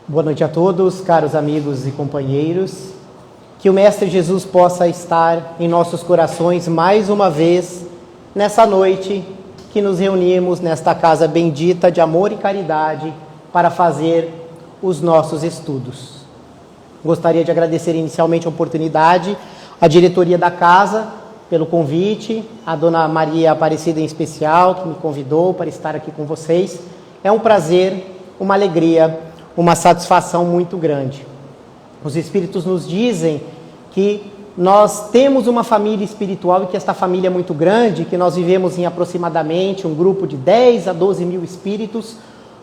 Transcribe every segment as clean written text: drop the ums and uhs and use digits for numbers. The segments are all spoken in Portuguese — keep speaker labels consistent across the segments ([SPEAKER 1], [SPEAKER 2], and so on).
[SPEAKER 1] Boa noite a todos, caros amigos e companheiros. Que o Mestre Jesus possa estar em nossos corações mais uma vez, nessa noite que nos reunimos nesta casa bendita de amor e caridade para fazer os nossos estudos. Gostaria de agradecer inicialmente a oportunidade, à diretoria da casa, pelo convite, a Dona Maria Aparecida em especial, que me convidou para estar aqui com vocês. É um prazer, uma alegria, uma satisfação muito grande. Os Espíritos nos dizem que nós temos uma família espiritual e que esta família é muito grande, que nós vivemos em aproximadamente um grupo de 10 a 12 mil espíritos,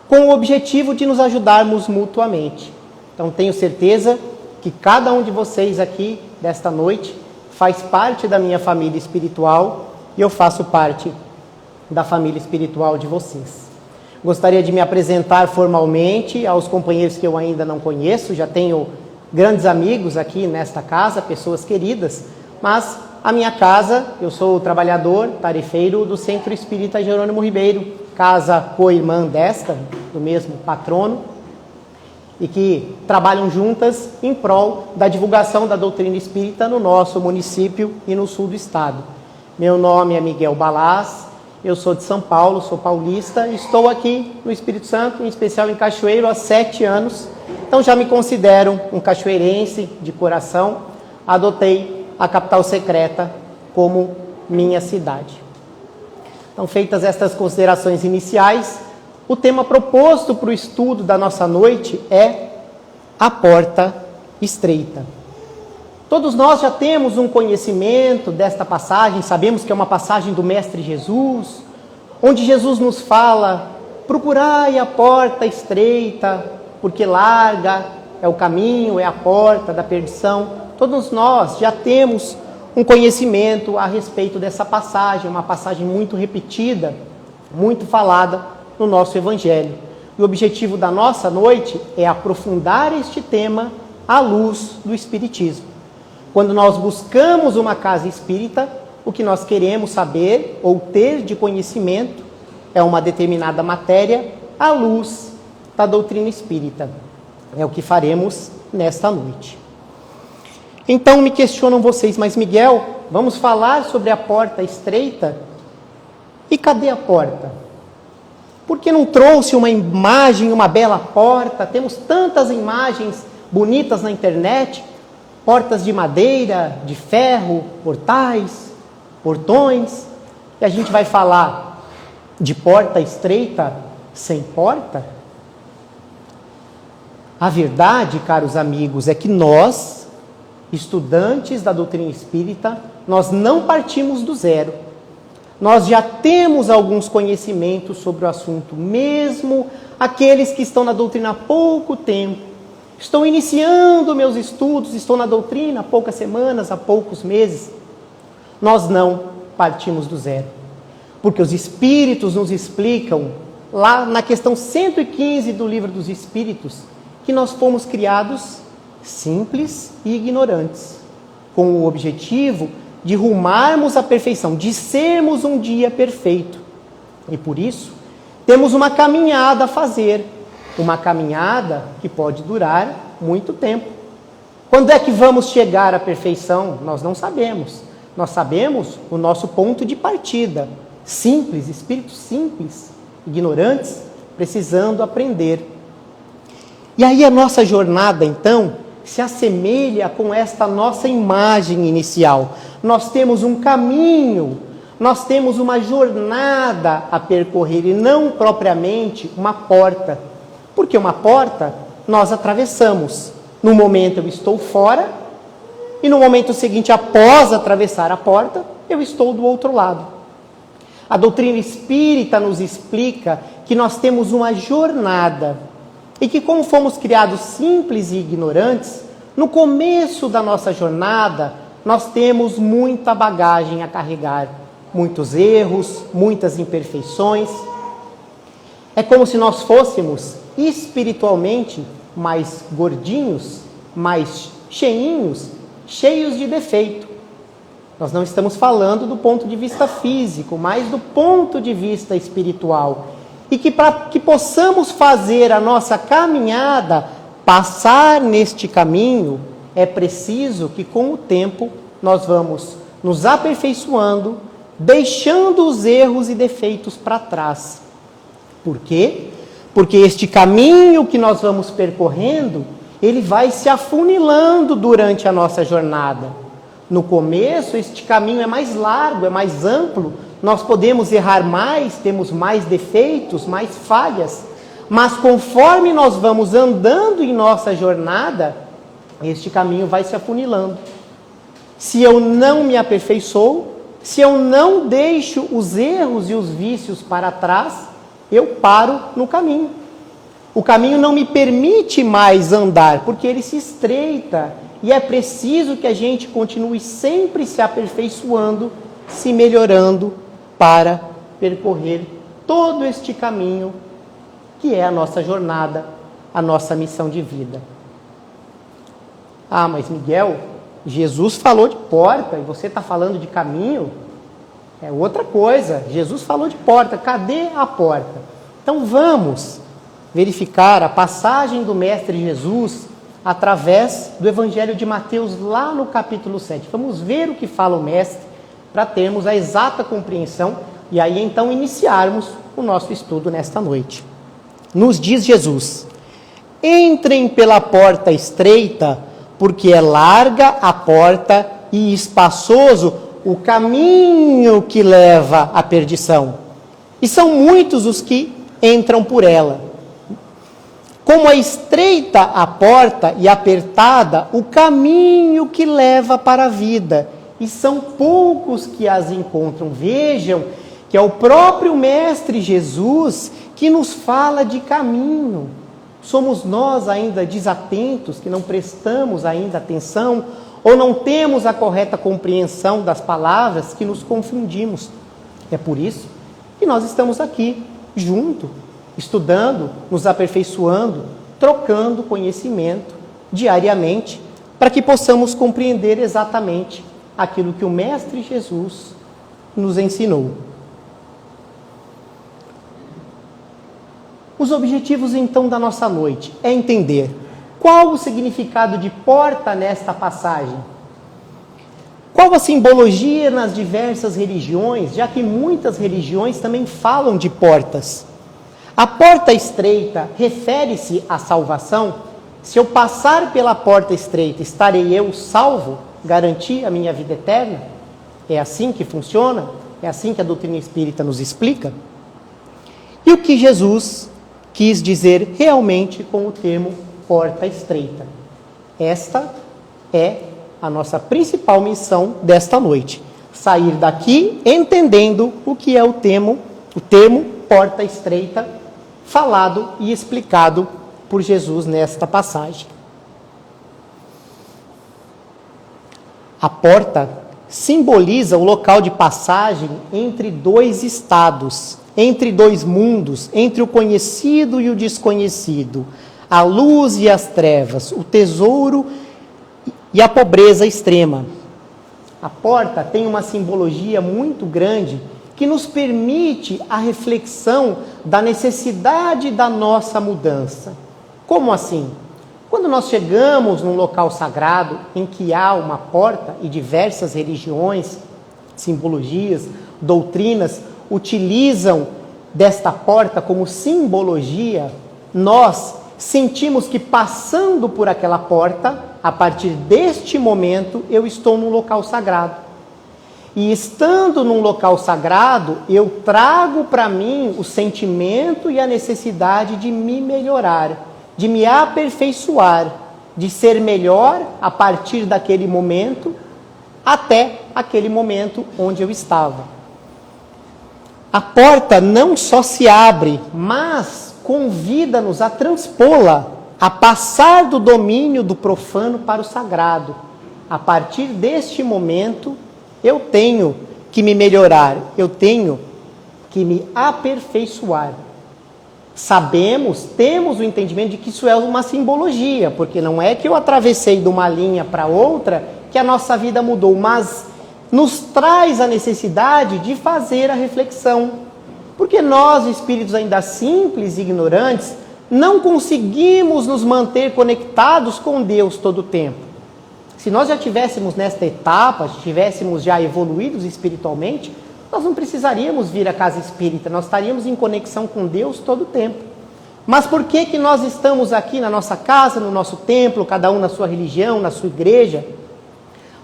[SPEAKER 1] com o objetivo de nos ajudarmos mutuamente. Então tenho certeza que cada um de vocês aqui, desta noite, faz parte da minha família espiritual e eu faço parte da família espiritual de vocês. Gostaria de me apresentar formalmente aos companheiros que eu ainda não conheço, já tenho grandes amigos aqui nesta casa, pessoas queridas, mas a minha casa, eu sou trabalhador, tarefeiro do Centro Espírita Jerônimo Ribeiro, casa co-irmã desta, do mesmo patrono, e que trabalham juntas em prol da divulgação da doutrina espírita no nosso município e no sul do estado. Meu nome é Miguel Balaz, eu sou de São Paulo, sou paulista, estou aqui no Espírito Santo, em especial em Cachoeiro, há 7 anos. Então já me considero um cachoeirense de coração, adotei a capital secreta como minha cidade. Então, feitas estas considerações iniciais, o tema proposto para o estudo da nossa noite é a porta estreita. Todos nós já temos um conhecimento desta passagem, sabemos que é uma passagem do Mestre Jesus, onde Jesus nos fala: procurai a porta estreita, porque larga é o caminho, é a porta da perdição. Todos nós já temos um conhecimento a respeito dessa passagem, uma passagem muito repetida, muito falada no nosso Evangelho. E o objetivo da nossa noite é aprofundar este tema à luz do Espiritismo. Quando nós buscamos uma casa espírita, o que nós queremos saber ou ter de conhecimento é uma determinada matéria à luz da doutrina espírita. É o que faremos nesta noite. Então me questionam vocês, mas Miguel, vamos falar sobre a porta estreita? E cadê a porta? Por que não trouxe uma imagem, uma bela porta? Temos tantas imagens bonitas na internet, portas de madeira, de ferro, portais, portões, e a gente vai falar de porta estreita sem porta? A verdade, caros amigos, é que nós, estudantes da doutrina espírita, nós não partimos do zero. Nós já temos alguns conhecimentos sobre o assunto, mesmo aqueles que estão na doutrina há pouco tempo. Estou iniciando meus estudos, estou na doutrina há poucas semanas, há poucos meses. Nós não partimos do zero, porque os Espíritos nos explicam, lá na questão 115 do Livro dos Espíritos, que nós fomos criados simples e ignorantes, com o objetivo de rumarmos à perfeição, de sermos um dia perfeito. E por isso, temos uma caminhada a fazer, uma caminhada que pode durar muito tempo. Quando é que vamos chegar à perfeição? Nós não sabemos. Nós sabemos o nosso ponto de partida. Simples, espíritos simples, ignorantes, precisando aprender. E aí a nossa jornada, então, se assemelha com esta nossa imagem inicial. Nós temos um caminho, nós temos uma jornada a percorrer e não propriamente uma porta. Porque uma porta nós atravessamos. No momento eu estou fora e no momento seguinte, após atravessar a porta, eu estou do outro lado. A doutrina espírita nos explica que nós temos uma jornada e que, como fomos criados simples e ignorantes, no começo da nossa jornada nós temos muita bagagem a carregar, muitos erros, muitas imperfeições. É como se nós fôssemos espiritualmente mais gordinhos, mais cheinhos, cheios de defeito. Nós não estamos falando do ponto de vista físico, mas do ponto de vista espiritual. E que para que possamos fazer a nossa caminhada passar neste caminho, é preciso que com o tempo nós vamos nos aperfeiçoando, deixando os erros e defeitos para trás. Por quê? Porque este caminho que nós vamos percorrendo, ele vai se afunilando durante a nossa jornada. No começo, este caminho é mais largo, é mais amplo, nós podemos errar mais, temos mais defeitos, mais falhas, mas conforme nós vamos andando em nossa jornada, este caminho vai se afunilando. Se eu não me aperfeiçoo, se eu não deixo os erros e os vícios para trás, eu paro no caminho. O caminho não me permite mais andar, porque ele se estreita. E é preciso que a gente continue sempre se aperfeiçoando, se melhorando para percorrer todo este caminho que é a nossa jornada, a nossa missão de vida. Ah, mas Miguel, Jesus falou de porta e você está falando de caminho? É outra coisa. Jesus falou de porta. Cadê a porta? Então vamos verificar a passagem do Mestre Jesus através do Evangelho de Mateus, lá no capítulo 7. Vamos ver o que fala o Mestre para termos a exata compreensão e aí então iniciarmos o nosso estudo nesta noite. Nos diz Jesus: entrem pela porta estreita, porque é larga a porta e espaçoso o caminho que leva à perdição. E são muitos os que entram por ela. Como é estreita a porta e apertada o caminho que leva para a vida, e são poucos que as encontram. Vejam que é o próprio Mestre Jesus que nos fala de caminho. Somos nós ainda desatentos, que não prestamos ainda atenção, ou não temos a correta compreensão das palavras, que nos confundimos. É por isso que nós estamos aqui, junto, estudando, nos aperfeiçoando, trocando conhecimento diariamente, para que possamos compreender exatamente aquilo que o Mestre Jesus nos ensinou. Os objetivos, então, da nossa noite é entender qual o significado de porta nesta passagem. Qual a simbologia nas diversas religiões, já que muitas religiões também falam de portas. A porta estreita refere-se à salvação. Se eu passar pela porta estreita, estarei eu salvo? Garantir a minha vida eterna? É assim que funciona? É assim que a doutrina espírita nos explica? E o que Jesus quis dizer realmente com o termo porta estreita? Esta é a nossa principal missão desta noite. Sair daqui entendendo o que é o termo porta estreita, falado e explicado por Jesus nesta passagem. A porta simboliza o local de passagem entre dois estados, entre dois mundos, entre o conhecido e o desconhecido, a luz e as trevas, o tesouro e a pobreza extrema. A porta tem uma simbologia muito grande que nos permite a reflexão da necessidade da nossa mudança. Como assim? Quando nós chegamos num local sagrado em que há uma porta, e diversas religiões, simbologias, doutrinas utilizam desta porta como simbologia, nós sentimos que passando por aquela porta, a partir deste momento, eu estou num local sagrado. E estando num local sagrado, eu trago para mim o sentimento e a necessidade de me melhorar, de me aperfeiçoar, de ser melhor a partir daquele momento até aquele momento onde eu estava. A porta não só se abre, mas convida-nos a transpô-la, a passar do domínio do profano para o sagrado. A partir deste momento, eu tenho que me melhorar, eu tenho que me aperfeiçoar. Sabemos, temos o entendimento de que isso é uma simbologia, porque não é que eu atravessei de uma linha para outra que a nossa vida mudou, mas nos traz a necessidade de fazer a reflexão. Porque nós, espíritos ainda simples e ignorantes, não conseguimos nos manter conectados com Deus todo o tempo. Se nós já estivéssemos nesta etapa, estivéssemos já evoluídos espiritualmente, nós não precisaríamos vir à casa espírita, nós estaríamos em conexão com Deus todo o tempo. Mas por que que nós estamos aqui na nossa casa, no nosso templo, cada um na sua religião, na sua igreja?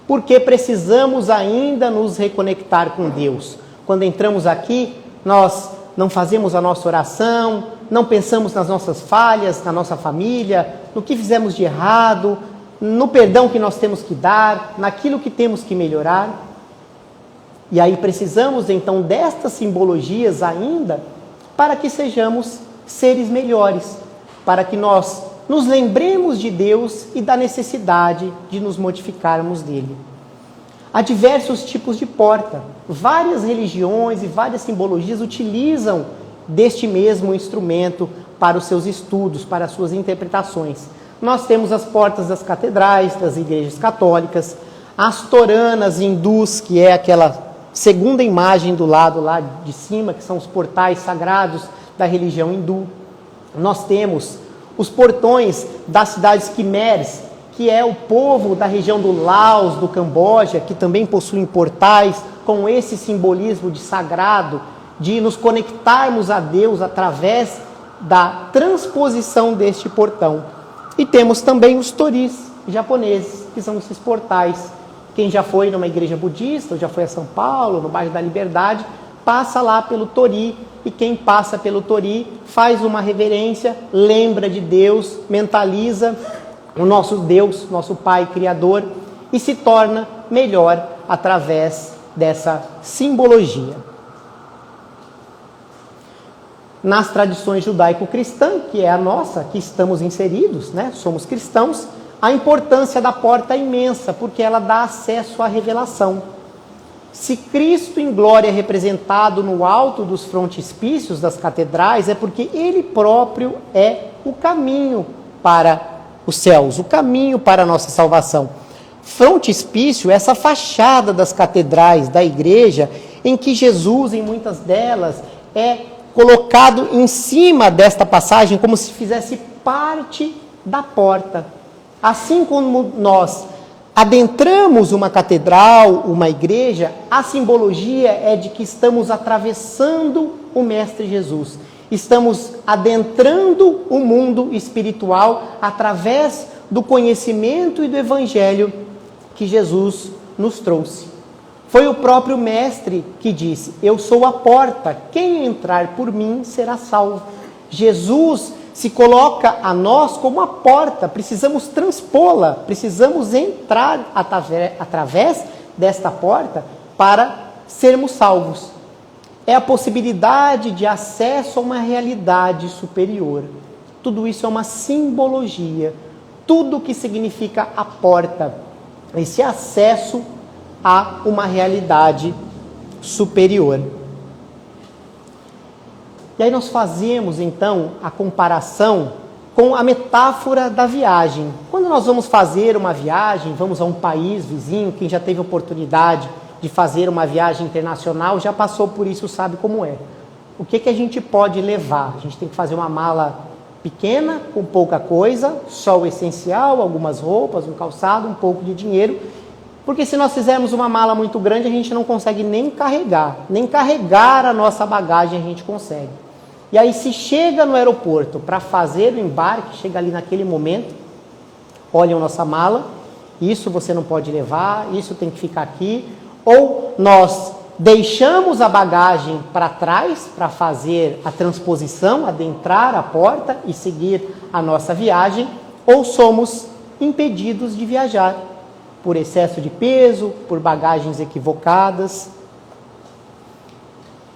[SPEAKER 1] Porque precisamos ainda nos reconectar com Deus. Quando entramos aqui, nós não fazemos a nossa oração, não pensamos nas nossas falhas, na nossa família, no que fizemos de errado, no perdão que nós temos que dar, naquilo que temos que melhorar. E aí precisamos então destas simbologias ainda para que sejamos seres melhores, para que nós nos lembremos de Deus e da necessidade de nos modificarmos dele. Há diversos tipos de porta. Várias religiões e várias simbologias utilizam deste mesmo instrumento para os seus estudos, para as suas interpretações. Nós temos as portas das catedrais, das igrejas católicas, as toranas hindus, que é aquela segunda imagem do lado lá de cima, que são os portais sagrados da religião hindu. Nós temos os portões das cidades quimeres, que é o povo da região do Laos, do Camboja, que também possuem portais com esse simbolismo de sagrado, de nos conectarmos a Deus através da transposição deste portão. E temos também os toris japoneses, que são esses portais. Quem já foi numa igreja budista, ou já foi a São Paulo, no bairro da Liberdade, passa lá pelo tori, e quem passa pelo tori faz uma reverência, lembra de Deus, mentaliza o nosso Deus, nosso Pai Criador, e se torna melhor através dessa simbologia. Nas tradições judaico-cristã, que é a nossa, que estamos inseridos, né? Somos cristãos, a importância da porta é imensa, porque ela dá acesso à revelação. Se Cristo em glória é representado no alto dos frontispícios das catedrais, é porque Ele próprio é o caminho para os céus, o caminho para a nossa salvação. Frontispício é essa fachada das catedrais da igreja, em que Jesus, em muitas delas, é colocado em cima desta passagem, como se fizesse parte da porta. Assim como nós adentramos uma catedral, uma igreja, a simbologia é de que estamos atravessando o Mestre Jesus. Estamos adentrando o mundo espiritual através do conhecimento e do Evangelho que Jesus nos trouxe. Foi o próprio Mestre que disse: eu sou a porta, quem entrar por mim será salvo. Jesus se coloca a nós como a porta, precisamos transpô-la, precisamos entrar através desta porta para sermos salvos. É a possibilidade de acesso a uma realidade superior. Tudo isso é uma simbologia. Tudo que significa a porta, esse acesso a uma realidade superior. E aí nós fazemos então a comparação com a metáfora da viagem. Quando nós vamos fazer uma viagem, vamos a um país vizinho, quem já teve oportunidade de fazer uma viagem internacional, já passou por isso, sabe como é. O que a gente pode levar? A gente tem que fazer uma mala pequena, com pouca coisa, só o essencial, algumas roupas, um calçado, um pouco de dinheiro, porque se nós fizermos uma mala muito grande, a gente não consegue nem carregar a nossa bagagem a gente consegue. E aí se chega no aeroporto para fazer o embarque, chega ali naquele momento, olham a nossa mala, isso você não pode levar, isso tem que ficar aqui, ou nós deixamos a bagagem para trás para fazer a transposição, adentrar a porta e seguir a nossa viagem, ou somos impedidos de viajar por excesso de peso, por bagagens equivocadas.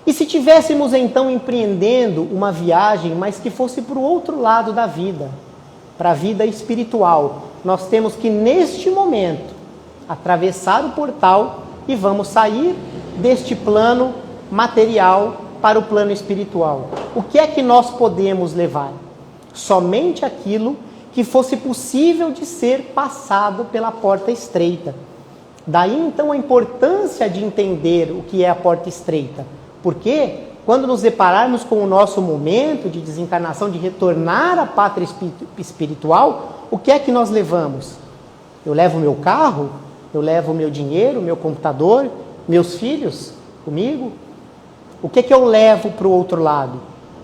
[SPEAKER 1] E se tivéssemos então empreendendo uma viagem, mas que fosse para o outro lado da vida, para a vida espiritual, nós temos que neste momento atravessar o portal e vamos sair deste plano material para o plano espiritual. O que é que nós podemos levar? Somente aquilo que fosse possível de ser passado pela porta estreita. Daí então a importância de entender o que é a porta estreita. Por quê? quando nos depararmos com o nosso momento de desencarnação, de retornar à pátria espiritual, o que é que nós levamos? Eu levo o meu carro? Eu levo o meu dinheiro, o meu computador, meus filhos comigo? O que é que eu levo para o outro lado?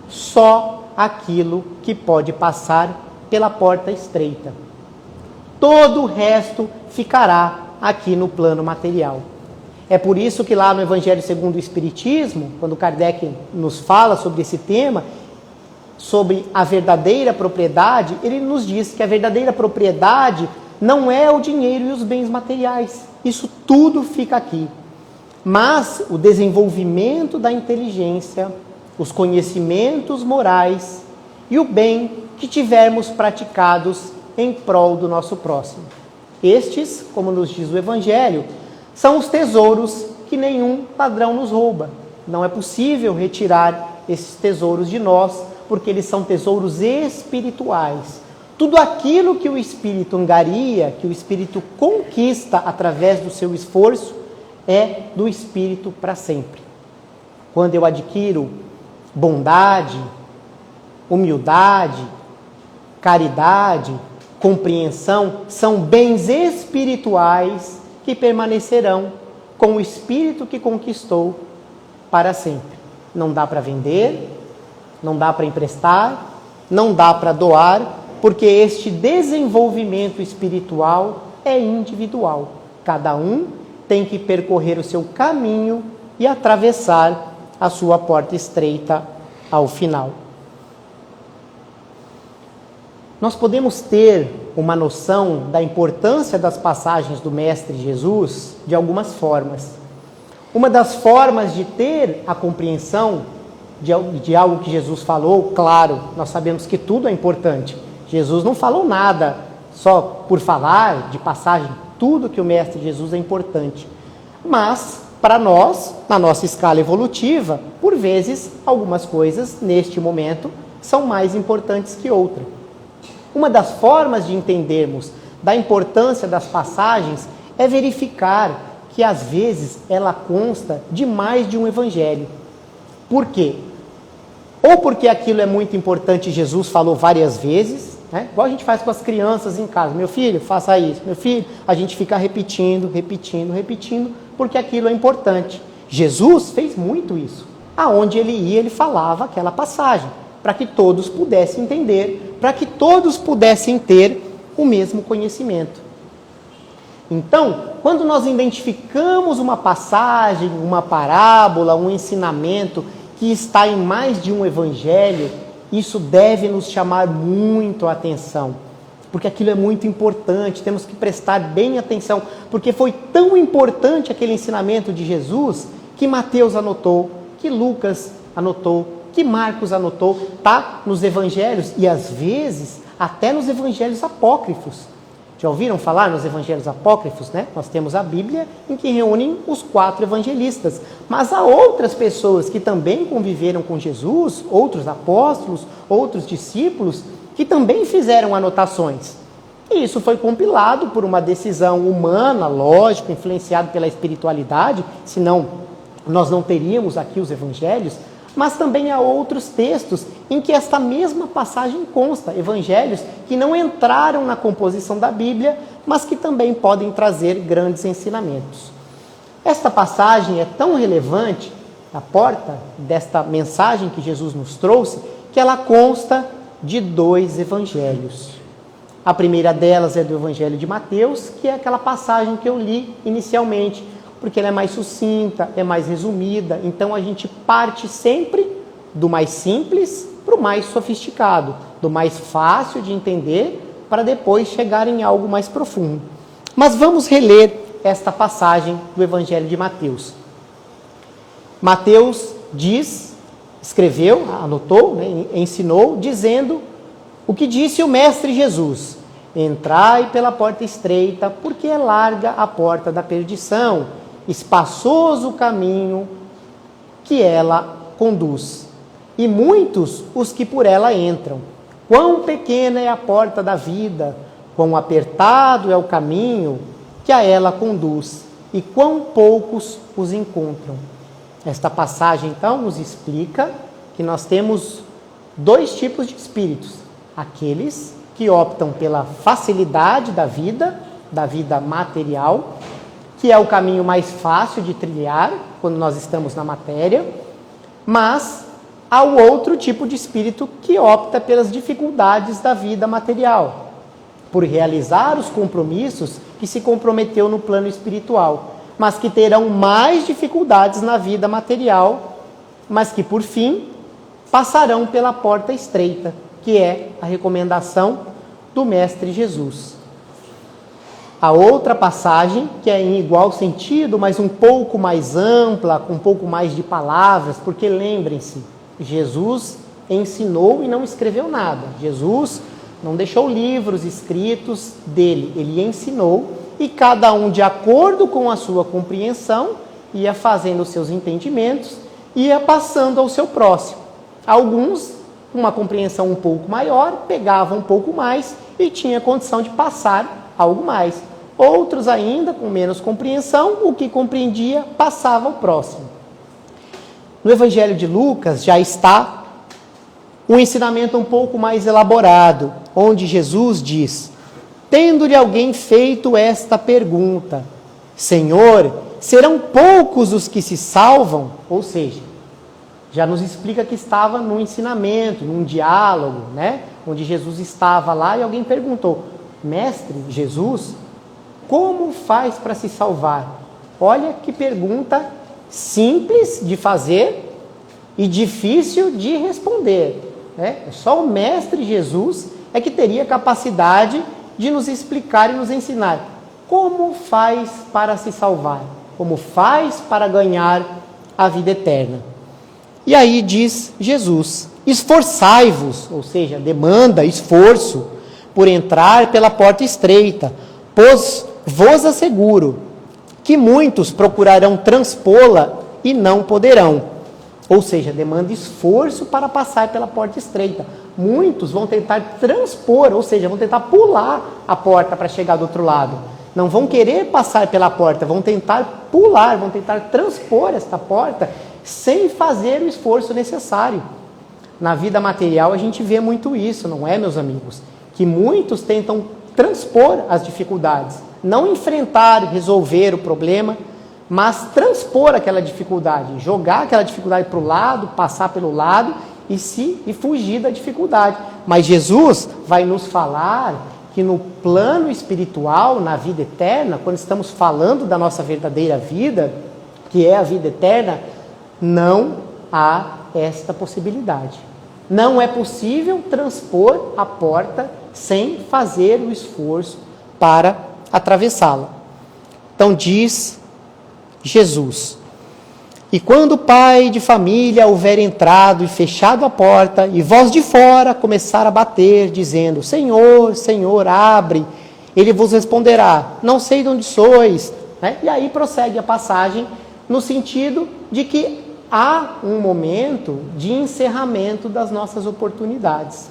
[SPEAKER 1] Só aquilo que pode passar pela porta estreita. Todo o resto ficará aqui no plano material. É por isso que lá no Evangelho segundo o Espiritismo, quando Kardec nos fala sobre esse tema, sobre a verdadeira propriedade, ele nos diz que a verdadeira propriedade não é o dinheiro e os bens materiais. Isso tudo fica aqui. Mas o desenvolvimento da inteligência, os conhecimentos morais e o bem que tivermos praticados em prol do nosso próximo. Estes, como nos diz o Evangelho, são os tesouros que nenhum ladrão nos rouba. Não é possível retirar esses tesouros de nós, porque eles são tesouros espirituais. Tudo aquilo que o espírito angaria, que o espírito conquista através do seu esforço, é do espírito para sempre. Quando eu adquiro bondade, humildade, caridade, compreensão, são bens espirituais que permanecerão com o espírito que conquistou para sempre. Não dá para vender, não dá para emprestar, não dá para doar, porque este desenvolvimento espiritual é individual. Cada um tem que percorrer o seu caminho e atravessar a sua porta estreita ao final. Nós podemos ter uma noção da importância das passagens do Mestre Jesus de algumas formas. Uma das formas de ter a compreensão de algo que Jesus falou, claro, nós sabemos que tudo é importante. Jesus não falou nada só por falar de passagem, tudo que o Mestre Jesus é importante. Mas, para nós, na nossa escala evolutiva, por vezes, algumas coisas, neste momento, são mais importantes que outras. Uma das formas de entendermos da importância das passagens é verificar que, às vezes, ela consta de mais de um evangelho. Por quê? Ou porque aquilo é muito importante e Jesus falou várias vezes, né? Igual a gente faz com as crianças em casa. Meu filho, faça isso. Meu filho, a gente fica repetindo, porque aquilo é importante. Jesus fez muito isso. Aonde ele ia, ele falava aquela passagem, para que todos pudessem entender, para que todos pudessem ter o mesmo conhecimento. Então, quando nós identificamos uma passagem, uma parábola, um ensinamento que está em mais de um evangelho, isso deve nos chamar muito a atenção, porque aquilo é muito importante, temos que prestar bem atenção, porque foi tão importante aquele ensinamento de Jesus, que Mateus anotou, que Lucas anotou, que Marcos anotou, está nos evangelhos e às vezes até nos evangelhos apócrifos. Já ouviram falar nos evangelhos apócrifos, né? Nós temos a Bíblia em que reúnem os 4 evangelistas, mas há outras pessoas que também conviveram com Jesus, outros apóstolos, outros discípulos, que também fizeram anotações. E isso foi compilado por uma decisão humana, lógico, influenciado pela espiritualidade, senão nós não teríamos aqui os evangelhos. Mas também há outros textos em que esta mesma passagem consta, evangelhos que não entraram na composição da Bíblia, mas que também podem trazer grandes ensinamentos. Esta passagem é tão relevante, a porta desta mensagem que Jesus nos trouxe, que ela consta de 2 evangelhos. A primeira delas é do Evangelho de Mateus, que é aquela passagem que eu li inicialmente, porque ela é mais sucinta, é mais resumida, então a gente parte sempre do mais simples para o mais sofisticado, do mais fácil de entender, para depois chegar em algo mais profundo. Mas vamos reler esta passagem do Evangelho de Mateus. Mateus escreveu, anotou, né, ensinou, dizendo o que disse o Mestre Jesus: entrai pela porta estreita, porque é larga a porta da perdição, espaçoso o caminho que ela conduz, e muitos os que por ela entram. Quão pequena é a porta da vida, quão apertado é o caminho que a ela conduz, e quão poucos os encontram. Esta passagem, então, nos explica que nós temos dois tipos de espíritos. Aqueles que optam pela facilidade da vida material, que é o caminho mais fácil de trilhar quando nós estamos na matéria, mas há o outro tipo de espírito que opta pelas dificuldades da vida material, por realizar os compromissos que se comprometeu no plano espiritual, mas que terão mais dificuldades na vida material, mas que, por fim, passarão pela porta estreita, que é a recomendação do Mestre Jesus. A outra passagem, que é em igual sentido, mas um pouco mais ampla, com um pouco mais de palavras, porque lembrem-se, Jesus ensinou e não escreveu nada. Jesus não deixou livros escritos dele, ele ensinou e cada um, de acordo com a sua compreensão, ia fazendo os seus entendimentos, ia passando ao seu próximo. Alguns, com uma compreensão um pouco maior, pegavam um pouco mais e tinha condição de passar algo mais. Outros ainda, com menos compreensão, o que compreendia, passava ao próximo. No Evangelho de Lucas já está um ensinamento um pouco mais elaborado, onde Jesus diz: tendo-lhe alguém feito esta pergunta, Senhor, serão poucos os que se salvam? Ou seja, já nos explica que estava num ensinamento, num diálogo, né? Onde Jesus estava lá e alguém perguntou: Mestre, Jesus, como faz para se salvar? Olha que pergunta simples de fazer e difícil de responder, né? Só o Mestre Jesus é que teria capacidade de nos explicar e nos ensinar como faz para se salvar, como faz para ganhar a vida eterna. E aí diz Jesus: esforçai-vos, ou seja, demanda esforço por entrar pela porta estreita, pois vos asseguro que muitos procurarão transpô-la e não poderão. Ou seja, demanda esforço para passar pela porta estreita. Muitos vão tentar transpor, ou seja, vão tentar pular a porta para chegar do outro lado. Não vão querer passar pela porta, vão tentar pular, vão tentar transpor esta porta sem fazer o esforço necessário. Na vida material a gente vê muito isso, não é, meus amigos? Que muitos tentam transpor as dificuldades, não enfrentar, resolver o problema, mas transpor aquela dificuldade, jogar aquela dificuldade para o lado, passar pelo lado e fugir da dificuldade. Mas Jesus vai nos falar que no plano espiritual, na vida eterna, quando estamos falando da nossa verdadeira vida, que é a vida eterna, não há esta possibilidade. Não é possível transpor a porta sem fazer o esforço para atravessá-la. Então diz Jesus: e quando o pai de família houver entrado e fechado a porta, e vós de fora começar a bater, dizendo: Senhor, Senhor, abre, ele vos responderá: não sei de onde sois. Né? E aí prossegue a passagem no sentido de que há um momento de encerramento das nossas oportunidades.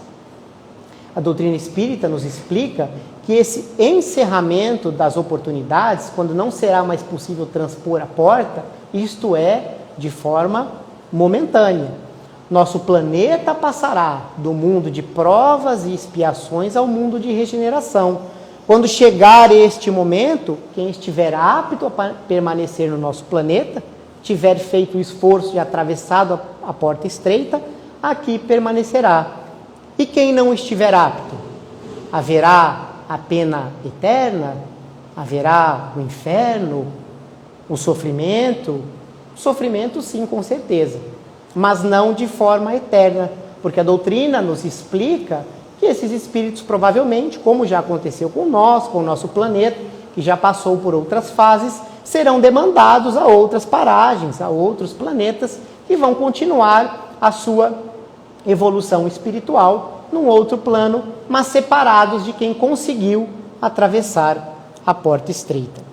[SPEAKER 1] A doutrina espírita nos explica que esse encerramento das oportunidades, quando não será mais possível transpor a porta, isto é, de forma momentânea. Nosso planeta passará do mundo de provas e expiações ao mundo de regeneração. Quando chegar este momento, quem estiver apto a permanecer no nosso planeta, tiver feito o esforço de atravessado a porta estreita, aqui permanecerá. E quem não estiver apto? Haverá a pena eterna? Haverá o inferno? O sofrimento? Sofrimento, sim, com certeza, mas não de forma eterna, porque a doutrina nos explica que esses espíritos provavelmente, como já aconteceu com nós, com o nosso planeta, que já passou por outras fases, serão demandados a outras paragens, a outros planetas, que vão continuar a sua evolução espiritual num outro plano, mas separados de quem conseguiu atravessar a porta estreita.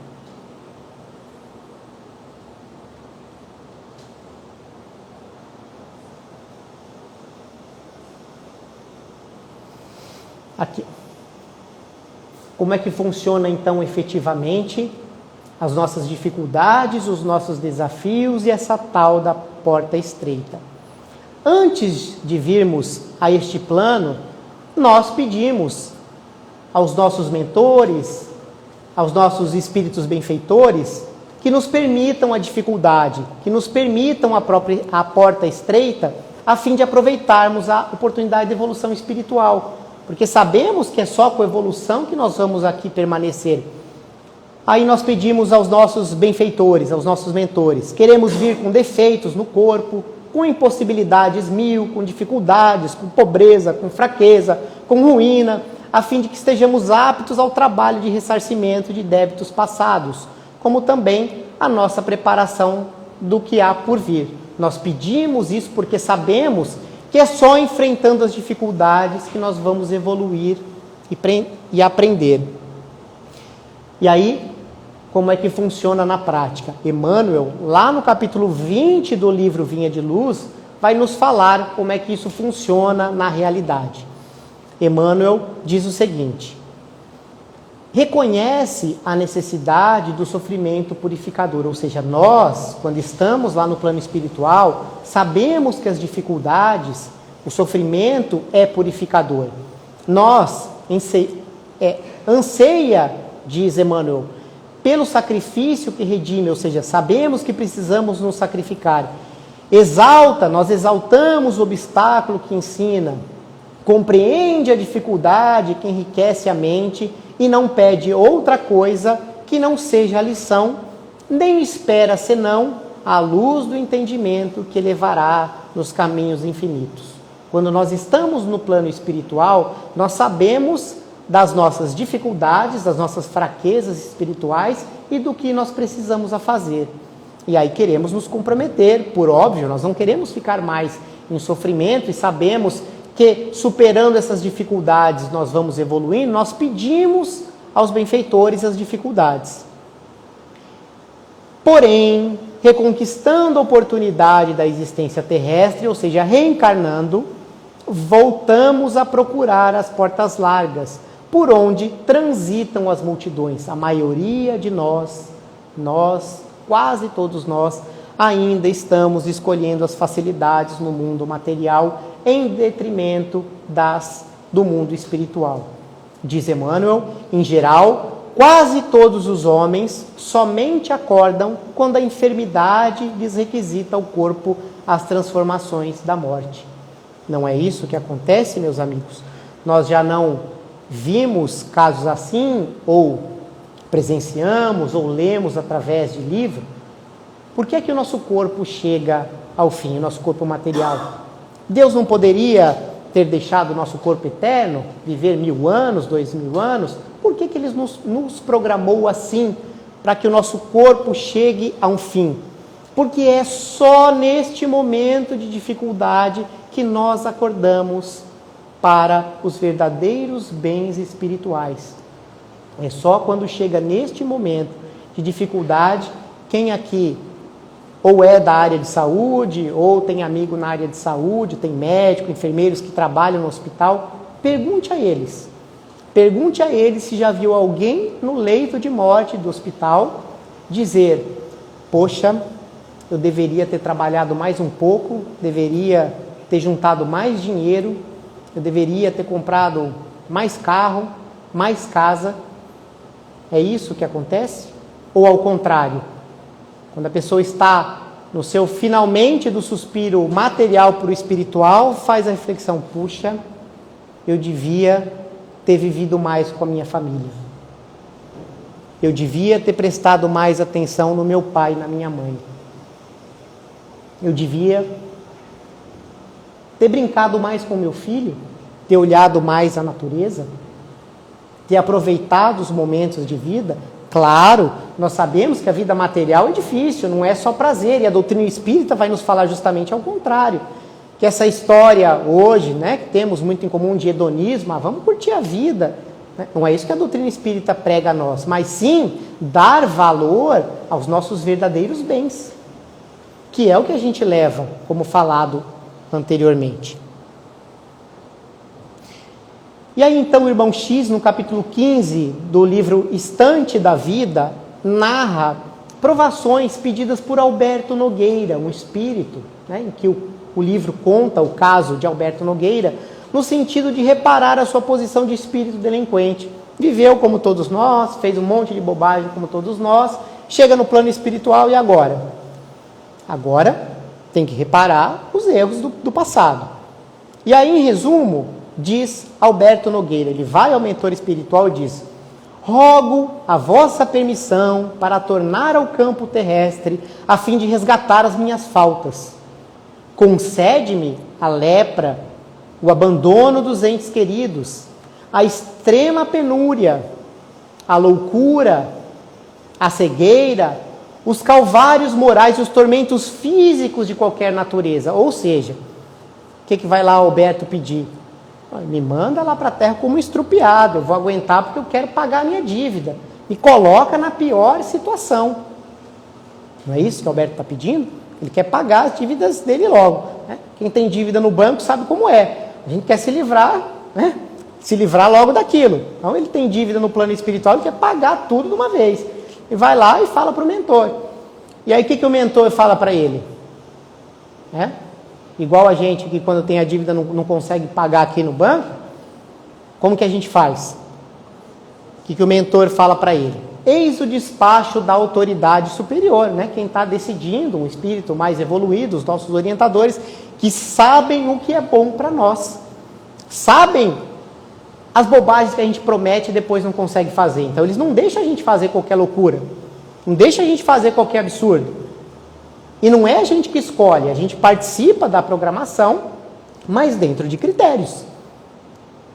[SPEAKER 1] Aqui. Como é que funciona então efetivamente as nossas dificuldades, os nossos desafios e essa tal da porta estreita. Antes de virmos a este plano, nós pedimos aos nossos mentores, aos nossos espíritos benfeitores, que nos permitam a dificuldade, que nos permitam a porta estreita, a fim de aproveitarmos a oportunidade de evolução espiritual. Porque sabemos que é só com evolução que nós vamos aqui permanecer. Aí nós pedimos aos nossos benfeitores, aos nossos mentores, queremos vir com defeitos no corpo, com impossibilidades mil, com dificuldades, com pobreza, com fraqueza, com ruína, a fim de que estejamos aptos ao trabalho de ressarcimento de débitos passados, como também a nossa preparação do que há por vir. Nós pedimos isso porque sabemos que é só enfrentando as dificuldades que nós vamos evoluir e aprender. E aí, como é que funciona na prática? Emmanuel, lá no capítulo 20 do livro Vinha de Luz, vai nos falar como é que isso funciona na realidade. Emmanuel diz o seguinte: reconhece a necessidade do sofrimento purificador, ou seja, nós, quando estamos lá no plano espiritual, sabemos que as dificuldades, o sofrimento é purificador. Nós, anseia, diz Emmanuel, pelo sacrifício que redime, ou seja, sabemos que precisamos nos sacrificar. Nós exaltamos o obstáculo que ensina, compreende a dificuldade que enriquece a mente e não pede outra coisa que não seja a lição, nem espera senão a luz do entendimento que levará nos caminhos infinitos. Quando nós estamos no plano espiritual, nós sabemos das nossas dificuldades, das nossas fraquezas espirituais e do que nós precisamos a fazer. E aí queremos nos comprometer, por óbvio, nós não queremos ficar mais em sofrimento e sabemos que superando essas dificuldades nós vamos evoluindo, nós pedimos aos benfeitores as dificuldades. Porém, reconquistando a oportunidade da existência terrestre, ou seja, reencarnando, voltamos a procurar as portas largas, por onde transitam as multidões. A maioria de nós, quase todos nós, ainda estamos escolhendo as facilidades no mundo material em detrimento do mundo espiritual. Diz Emmanuel, em geral, quase todos os homens somente acordam quando a enfermidade lhes requisita ao corpo as transformações da morte. Não é isso que acontece, meus amigos? Nós já não vimos casos assim, ou presenciamos, ou lemos através de livro. Por que é que o nosso corpo chega ao fim, o nosso corpo material? Deus não poderia ter deixado o nosso corpo eterno, viver 1000 anos, 2000 anos? Por que Ele nos programou assim, para que o nosso corpo chegue a um fim? Porque é só neste momento de dificuldade que nós acordamos para os verdadeiros bens espirituais. É só quando chega neste momento de dificuldade, quem aqui ou é da área de saúde, ou tem amigo na área de saúde, tem médico, enfermeiros que trabalham no hospital, pergunte a eles se já viu alguém no leito de morte do hospital dizer: poxa, eu deveria ter trabalhado mais um pouco, deveria ter juntado mais dinheiro, eu deveria ter comprado mais carro, mais casa. É isso que acontece? Ou ao contrário, quando a pessoa está no seu finalmente do suspiro material para o espiritual, faz a reflexão: puxa, eu devia ter vivido mais com a minha família. Eu devia ter prestado mais atenção no meu pai e na minha mãe. Eu devia ter brincado mais com meu filho, ter olhado mais a natureza, ter aproveitado os momentos de vida. Claro, nós sabemos que a vida material é difícil, não é só prazer, e a doutrina espírita vai nos falar justamente ao contrário, que essa história hoje, né, que temos muito em comum de hedonismo, vamos curtir a vida, né? Não é isso que a doutrina espírita prega a nós, mas sim dar valor aos nossos verdadeiros bens, que é o que a gente leva, como falado anteriormente. E aí então o irmão X, no capítulo 15 do livro Estante da Vida, narra provações pedidas por Alberto Nogueira, um espírito, né, em que o livro conta o caso de Alberto Nogueira, no sentido de reparar a sua posição de espírito delinquente. Viveu como todos nós, fez um monte de bobagem como todos nós, chega no plano espiritual e agora? Agora tem que reparar os erros do passado. E aí, em resumo, diz Alberto Nogueira, ele vai ao mentor espiritual e diz: rogo a vossa permissão para tornar ao campo terrestre, a fim de resgatar as minhas faltas. Concede-me a lepra, o abandono dos entes queridos, a extrema penúria, a loucura, a cegueira, os calvários morais e os tormentos físicos de qualquer natureza. Ou seja, o que vai lá Alberto pedir? Me manda lá para a terra como estrupiado, eu vou aguentar porque eu quero pagar a minha dívida. Me coloca na pior situação. Não é isso que o Alberto está pedindo? Ele quer pagar as dívidas dele logo. Né? Quem tem dívida no banco sabe como é. A gente quer se livrar, né? Se livrar logo daquilo. Então ele tem dívida no plano espiritual, ele quer pagar tudo de uma vez. E vai lá e fala para o mentor. E aí o que o mentor fala para ele? Igual a gente que quando tem a dívida não consegue pagar aqui no banco, como que a gente faz? O que o mentor fala para ele? Eis o despacho da autoridade superior, né? Quem está decidindo, um espírito mais evoluído, os nossos orientadores, que sabem o que é bom para nós. Sabem as bobagens que a gente promete e depois não consegue fazer. Então eles não deixam a gente fazer qualquer loucura, não deixam a gente fazer qualquer absurdo. E não é a gente que escolhe, a gente participa da programação, mas dentro de critérios.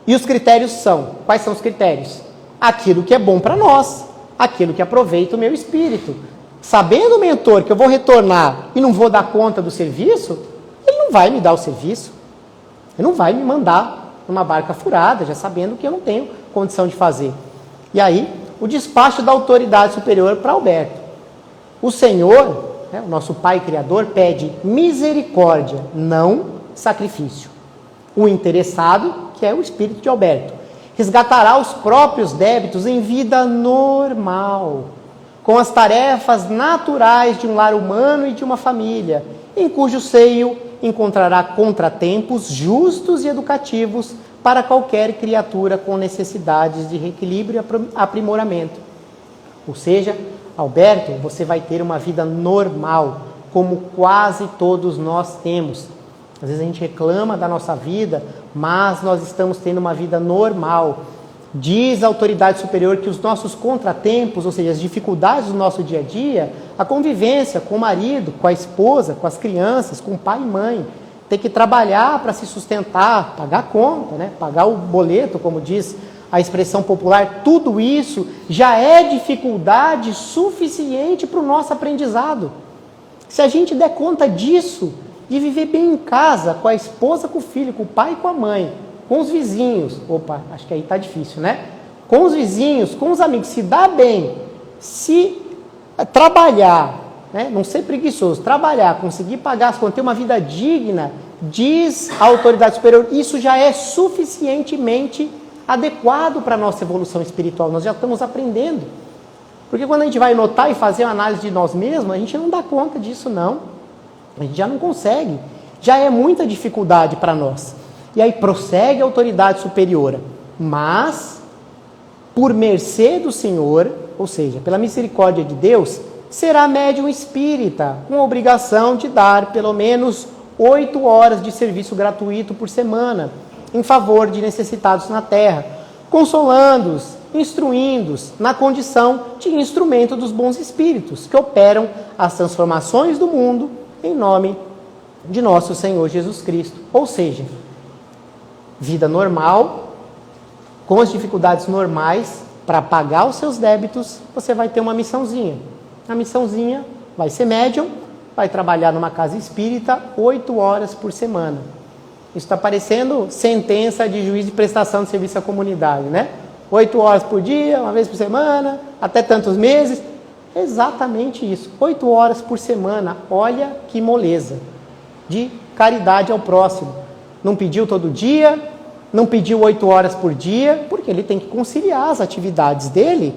[SPEAKER 1] E os critérios são, quais são os critérios? Aquilo que é bom para nós, aquilo que aproveita o meu espírito. Sabendo o mentor que eu vou retornar e não vou dar conta do serviço, ele não vai me dar o serviço. Ele não vai me mandar numa barca furada, já sabendo que eu não tenho condição de fazer. E aí, o despacho da autoridade superior para Alberto. O Senhor, o nosso Pai Criador, pede misericórdia, não sacrifício. O interessado, que é o espírito de Alberto, resgatará os próprios débitos em vida normal, com as tarefas naturais de um lar humano e de uma família, em cujo seio encontrará contratempos justos e educativos para qualquer criatura com necessidades de reequilíbrio e aprimoramento. Ou seja, Alberto, você vai ter uma vida normal, como quase todos nós temos. Às vezes a gente reclama da nossa vida, mas nós estamos tendo uma vida normal. Diz a autoridade superior que os nossos contratempos, ou seja, as dificuldades do nosso dia a dia, a convivência com o marido, com a esposa, com as crianças, com o pai e mãe, ter que trabalhar para se sustentar, pagar a conta, né? Pagar o boleto, como diz a expressão popular, tudo isso já é dificuldade suficiente para o nosso aprendizado. Se a gente der conta disso, de viver bem em casa, com a esposa, com o filho, com o pai e com a mãe, com os vizinhos, opa, acho que aí está difícil, né? Com os vizinhos, com os amigos, se dá bem, se trabalhar, né? Não ser preguiçoso, trabalhar, conseguir pagar as contas, ter uma vida digna, diz a autoridade superior, isso já é suficientemente adequado para a nossa evolução espiritual, nós já estamos aprendendo. Porque quando a gente vai notar e fazer uma análise de nós mesmos, a gente não dá conta disso não, a gente já não consegue, já é muita dificuldade para nós. E aí prossegue a autoridade superior, mas por mercê do Senhor, ou seja, pela misericórdia de Deus, será médium espírita, com a obrigação de dar pelo menos 8 horas de serviço gratuito por semana, em favor de necessitados na terra, consolando-os, instruindo-os na condição de instrumento dos bons espíritos, que operam as transformações do mundo em nome de nosso Senhor Jesus Cristo. Ou seja, vida normal, com as dificuldades normais, para pagar os seus débitos, você vai ter uma missãozinha. A missãozinha vai ser médium, vai trabalhar numa casa espírita 8 horas por semana. Isso está parecendo sentença de juiz de prestação de serviço à comunidade, né? 8 horas por dia, uma vez por semana, até tantos meses. Exatamente isso, 8 horas por semana. Olha que moleza, de caridade ao próximo. Não pediu todo dia, não pediu 8 horas por dia, porque ele tem que conciliar as atividades dele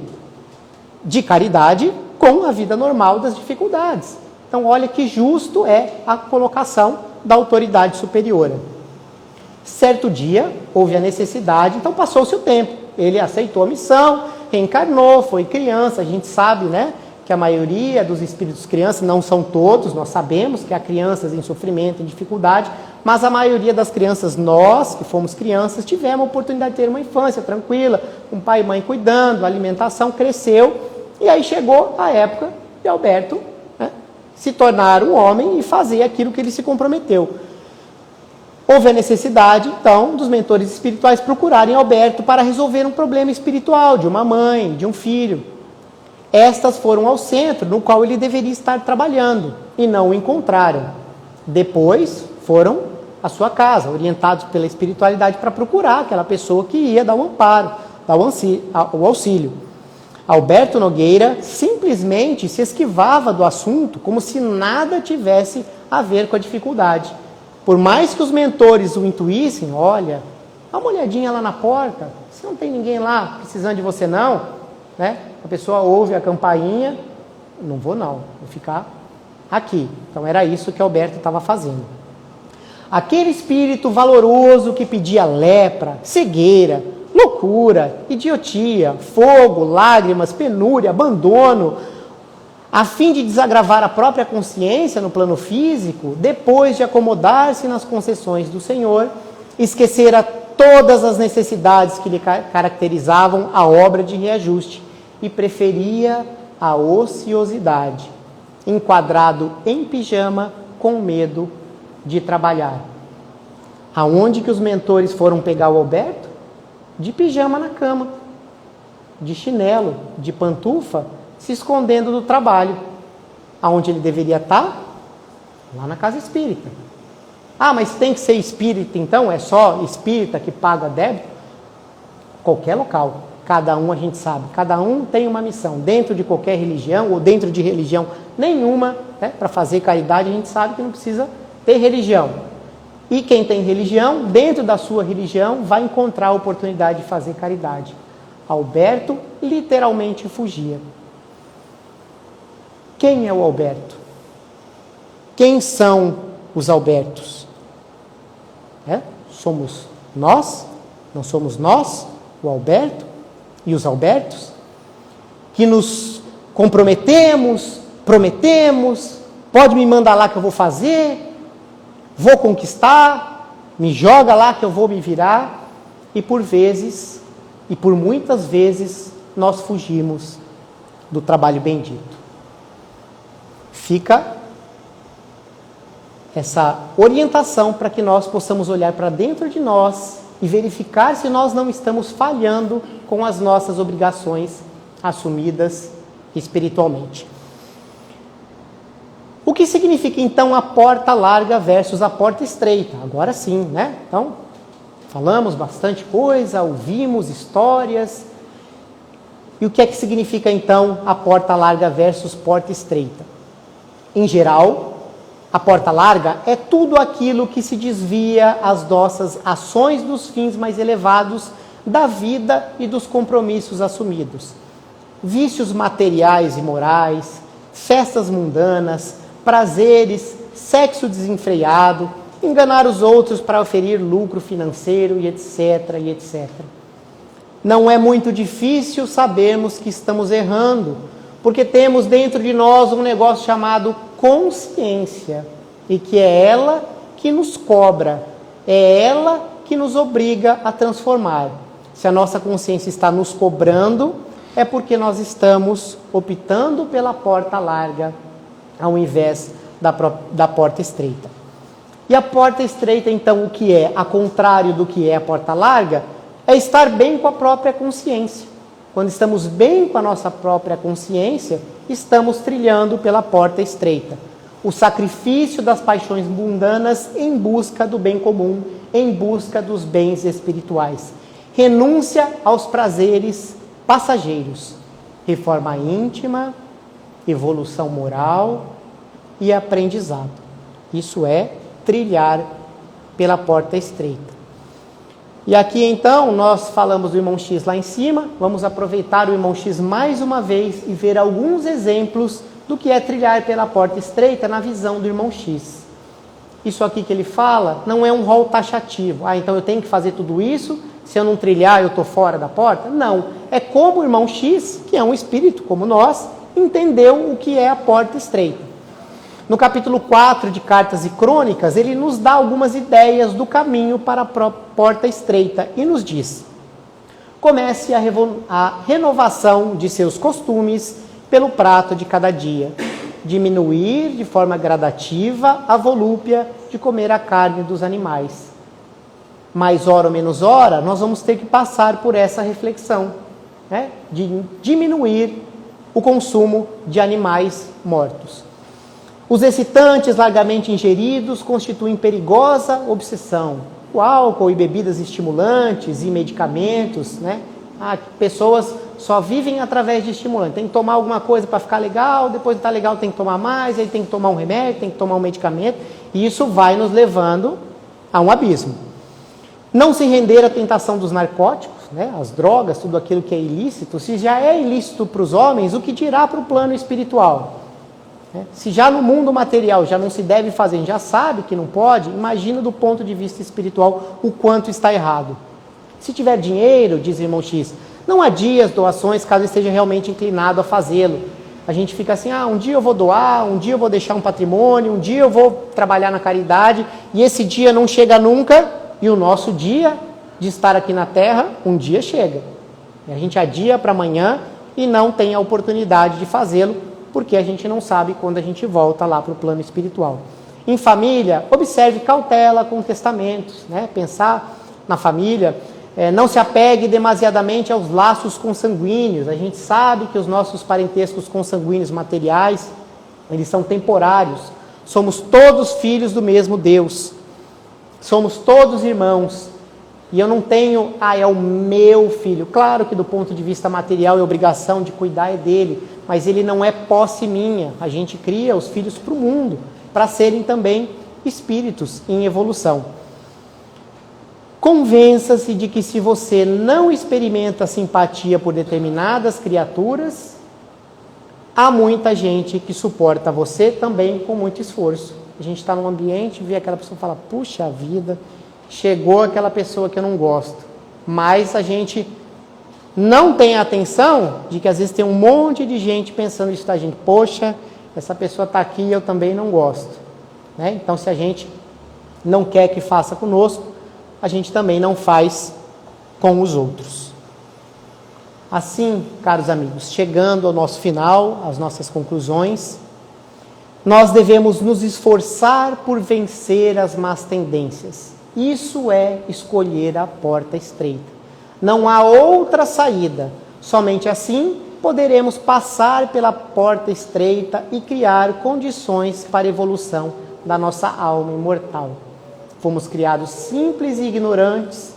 [SPEAKER 1] de caridade com a vida normal das dificuldades. Então, olha que justo é a colocação da autoridade superior. Certo dia, houve a necessidade, então passou-se o tempo. Ele aceitou a missão, reencarnou, foi criança. A gente sabe, né, que a maioria dos espíritos crianças, não são todos, nós sabemos que há crianças em sofrimento, em dificuldade, mas a maioria das crianças, nós que fomos crianças, tivemos a oportunidade de ter uma infância tranquila, com pai e mãe cuidando, a alimentação cresceu, e aí chegou a época de Alberto, né, se tornar um homem e fazer aquilo que ele se comprometeu. Houve a necessidade, então, dos mentores espirituais procurarem Alberto para resolver um problema espiritual de uma mãe, de um filho. Estas foram ao centro no qual ele deveria estar trabalhando e não o encontraram. Depois foram à sua casa, orientados pela espiritualidade para procurar aquela pessoa que ia dar o amparo, dar o auxílio. Alberto Nogueira simplesmente se esquivava do assunto como se nada tivesse a ver com a dificuldade. Por mais que os mentores o intuíssem, olha, dá uma olhadinha lá na porta, se não tem ninguém lá precisando de você não, né? A pessoa ouve a campainha, não vou não, vou ficar aqui. Então era isso que Alberto estava fazendo. Aquele espírito valoroso que pedia lepra, cegueira, loucura, idiotia, fogo, lágrimas, penúria, abandono, a fim de desagravar a própria consciência no plano físico, depois de acomodar-se nas concessões do Senhor, esquecera todas as necessidades que lhe caracterizavam a obra de reajuste e preferia a ociosidade, enquadrado em pijama com medo de trabalhar. Aonde que os mentores foram pegar o Alberto? De pijama na cama, de chinelo, de pantufa, se escondendo do trabalho. Aonde ele deveria estar? Lá na casa espírita. Ah, mas tem que ser espírita então? É só espírita que paga débito? Qualquer local. Cada um, a gente sabe, cada um tem uma missão. Dentro de qualquer religião, ou dentro de religião nenhuma, né, para fazer caridade, a gente sabe que não precisa ter religião. E quem tem religião, dentro da sua religião, vai encontrar a oportunidade de fazer caridade. Alberto literalmente fugia. Quem é o Alberto? Quem são os Albertos? Somos nós? Não somos nós, o Alberto e os Albertos? Que nos comprometemos, prometemos, pode me mandar lá que eu vou fazer, vou conquistar, me joga lá que eu vou me virar, e por vezes, e por muitas vezes, nós fugimos do trabalho bendito. Fica essa orientação para que nós possamos olhar para dentro de nós e verificar se nós não estamos falhando com as nossas obrigações assumidas espiritualmente. O que significa então a porta larga versus a porta estreita? Agora sim, né? Então, falamos bastante coisa, ouvimos histórias. E o que é que significa então a porta larga versus porta estreita? Em geral, a porta larga é tudo aquilo que se desvia às nossas ações dos fins mais elevados da vida e dos compromissos assumidos. Vícios materiais e morais, festas mundanas, prazeres, sexo desenfreado, enganar os outros para oferir lucro financeiro e etc, e etc. Não é muito difícil sabermos que estamos errando, porque temos dentro de nós um negócio chamado consciência, e que é ela que nos cobra, é ela que nos obriga a transformar. Se a nossa consciência está nos cobrando, é porque nós estamos optando pela porta larga, ao invés da porta estreita. E a porta estreita, então, o que é? A contrário do que é a porta larga, é estar bem com a própria consciência. Quando estamos bem com a nossa própria consciência, estamos trilhando pela porta estreita. O sacrifício das paixões mundanas em busca do bem comum, em busca dos bens espirituais. Renúncia aos prazeres passageiros. Reforma íntima, evolução moral e aprendizado. Isso é trilhar pela porta estreita. E aqui então nós falamos do irmão X lá em cima, vamos aproveitar o irmão X mais uma vez e ver alguns exemplos do que é trilhar pela porta estreita na visão do irmão X. Isso aqui que ele fala não é um rol taxativo. Então eu tenho que fazer tudo isso, se eu não trilhar eu estou fora da porta? Não, é como o irmão X, que é um espírito como nós, entendeu o que é a porta estreita. No capítulo 4 de Cartas e Crônicas, ele nos dá algumas ideias do caminho para a porta estreita e nos diz: comece a renovação de seus costumes pelo prato de cada dia, diminuir de forma gradativa a volúpia de comer a carne dos animais. Mais hora ou menos hora, nós vamos ter que passar por essa reflexão, né, de diminuir o consumo de animais mortos. Os excitantes largamente ingeridos constituem perigosa obsessão. O álcool e bebidas estimulantes e medicamentos, né? Pessoas só vivem através de estimulantes. Tem que tomar alguma coisa para ficar legal, depois de estar legal tem que tomar mais, aí tem que tomar um remédio, tem que tomar um medicamento, e isso vai nos levando a um abismo. Não se render à tentação dos narcóticos, né? As drogas, tudo aquilo que é ilícito. Se já é ilícito para os homens, o que dirá para o plano espiritual? Se já no mundo material já não se deve fazer, a gente já sabe que não pode, imagina do ponto de vista espiritual o quanto está errado. Se tiver dinheiro, diz o irmão X, não adie as doações caso esteja realmente inclinado a fazê-lo. A gente fica assim, um dia eu vou doar, um dia eu vou deixar um patrimônio, um dia eu vou trabalhar na caridade, e esse dia não chega nunca, e o nosso dia de estar aqui na Terra, um dia chega. E a gente adia para amanhã e não tem a oportunidade de fazê-lo, porque a gente não sabe quando a gente volta lá para o plano espiritual. Em família, observe cautela com testamentos, né? Pensar na família, não se apegue demasiadamente aos laços consanguíneos. A gente sabe que os nossos parentescos consanguíneos materiais, eles são temporários. Somos todos filhos do mesmo Deus. Somos todos irmãos. E eu não tenho, é o meu filho. Claro que do ponto de vista material, a obrigação de cuidar é dele, mas ele não é posse minha. A gente cria os filhos para o mundo, para serem também espíritos em evolução. Convença-se de que se você não experimenta simpatia por determinadas criaturas, há muita gente que suporta você também com muito esforço. A gente está num ambiente, vê aquela pessoa e fala, puxa vida, chegou aquela pessoa que eu não gosto. Mas a gente não tem a atenção de que às vezes tem um monte de gente pensando isso da gente. Poxa, essa pessoa está aqui e eu também não gosto. Né? Então, se a gente não quer que faça conosco, a gente também não faz com os outros. Assim, caros amigos, chegando ao nosso final, às nossas conclusões, nós devemos nos esforçar por vencer as más tendências. Isso é escolher a porta estreita. Não há outra saída. Somente assim poderemos passar pela porta estreita e criar condições para a evolução da nossa alma imortal. Fomos criados simples e ignorantes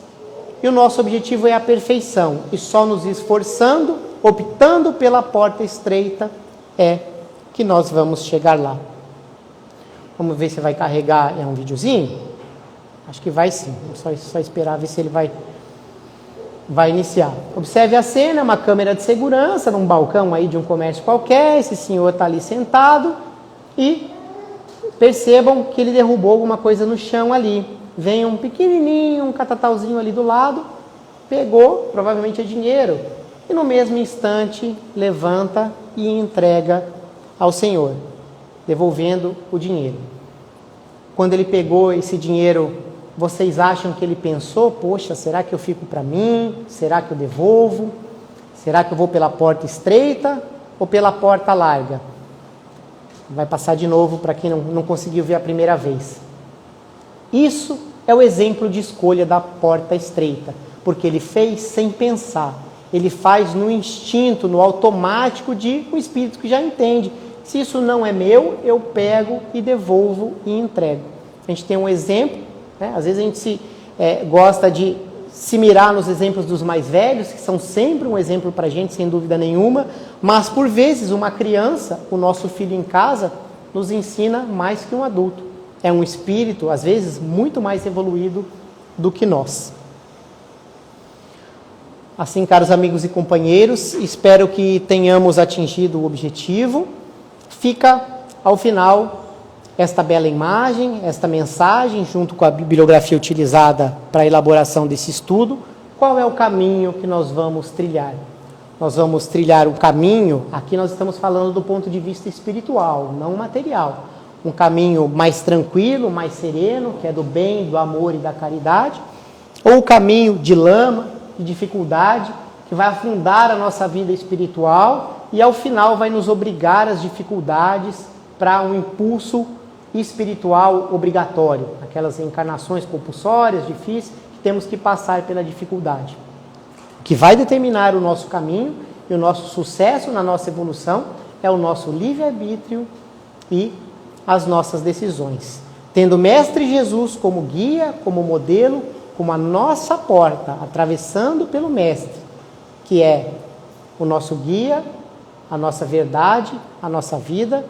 [SPEAKER 1] e o nosso objetivo é a perfeição. E só nos esforçando, optando pela porta estreita, é que nós vamos chegar lá. Vamos ver se vai carregar um videozinho? Acho que vai sim. Vamos só esperar ver se ele vai iniciar. Observe a cena, uma câmera de segurança num balcão aí de um comércio qualquer. Esse senhor está ali sentado e percebam que ele derrubou alguma coisa no chão ali. Vem um pequenininho, um catatauzinho ali do lado, pegou, provavelmente é dinheiro, e no mesmo instante levanta e entrega ao senhor, devolvendo o dinheiro. Quando ele pegou esse dinheiro, vocês acham que ele pensou, poxa, será que eu fico para mim? Será que eu devolvo? Será que eu vou pela porta estreita ou pela porta larga? Vai passar de novo para quem não conseguiu ver a primeira vez. Isso é o exemplo de escolha da porta estreita, porque ele fez sem pensar. Ele faz no instinto, no automático de um espírito que já entende. Se isso não é meu, eu pego e devolvo e entrego. A gente tem um exemplo, né? Às vezes a gente gosta de se mirar nos exemplos dos mais velhos, que são sempre um exemplo para a gente, sem dúvida nenhuma, mas por vezes uma criança, o nosso filho em casa, nos ensina mais que um adulto. É um espírito, às vezes, muito mais evoluído do que nós. Assim, caros amigos e companheiros, espero que tenhamos atingido o objetivo. Fica, ao final, esta bela imagem, esta mensagem, junto com a bibliografia utilizada para a elaboração desse estudo. Qual é o caminho que nós vamos trilhar? Nós vamos trilhar o caminho, aqui nós estamos falando do ponto de vista espiritual, não material. Um caminho mais tranquilo, mais sereno, que é do bem, do amor e da caridade. Ou o caminho de lama, de dificuldade, que vai afundar a nossa vida espiritual e ao final vai nos obrigar às dificuldades para um impulso espiritual obrigatório, aquelas encarnações compulsórias, difíceis, que temos que passar pela dificuldade. O que vai determinar o nosso caminho e o nosso sucesso na nossa evolução é o nosso livre-arbítrio e as nossas decisões. Tendo o Mestre Jesus como guia, como modelo, como a nossa porta, atravessando pelo Mestre, que é o nosso guia, a nossa verdade, a nossa vida,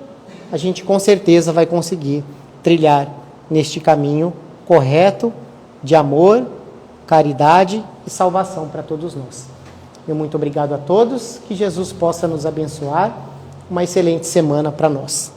[SPEAKER 1] a gente com certeza vai conseguir trilhar neste caminho correto de amor, caridade e salvação para todos nós. Meu muito obrigado a todos, que Jesus possa nos abençoar, uma excelente semana para nós.